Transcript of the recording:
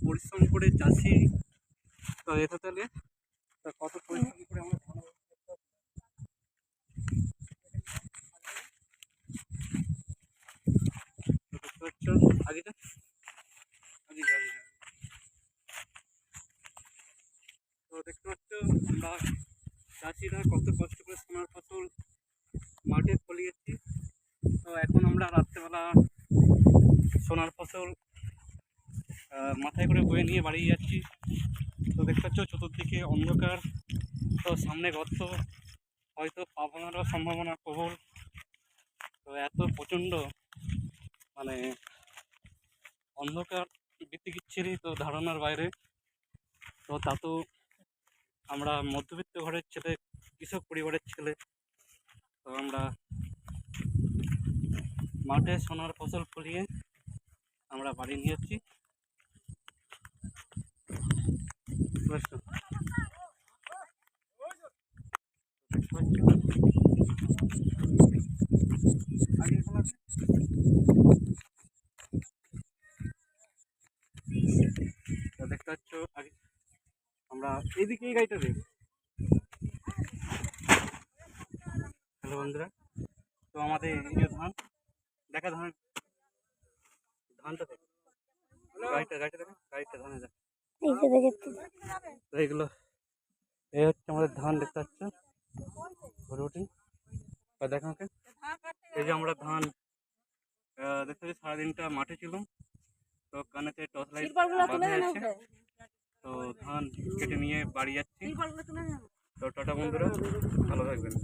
পরিশ্রম করে চাষি তো এটা তাহলে কত পরিশ্রম করে আমরা ধান দেখতে পাচ্ছ আগেটা তো দেখতে পাচ্ছ আমরা চাষিরা কত কষ্ট করে সোনার ফসল মাঠে ফলিয়েছি। তো এখন আমরা রাত্রেবেলা সোনার ফসল মাথায় করে বয়ে নিয়ে বাড়ি যাচ্ছি। তো দেখতে পাচ্ছ চতুর্দিকে অন্ধকার, তো সামনে গর্ত, হয়তো পাবনারও সম্ভাবনা প্রবল। তো এত প্রচণ্ড মানে অন্ধকার বিতিকিচ্ছিরি তো ধারণার বাইরে। তো তা তো আমরা মধ্যবিত্ত ঘরের ছেলে, কৃষক পরিবারের ছেলে, তো আমরা মাঠে সোনার ফসল ফলিয়ে আমরা বাড়ি নিয়ে যাচ্ছি। দেখতে পাচ্ছ আগে আমরা এইদিকে এই গাড়িটা দেখ। হ্যালো বন্ধুরা, তো আমাদের এই যে ধান দেখা, ধানটা দেখ, গাড়িটা দেখা, গাড়িটা ধানে দেখ। তো এইগুলো এই হচ্ছে আমাদের ধান, দেখতে পাচ্ছ ভরে উঠি। দেখা ওকে, এই যে আমরা ধান দেখতে পাচ্ছি সারাদিনটা মাঠে ছিলাম। তো কানেতে টর্চ লাইট বাঁধা আছে, তো ধান কেটে নিয়ে বাড়ি যাচ্ছি। তো টাটা বন্ধুরা, ভালো থাকবেন।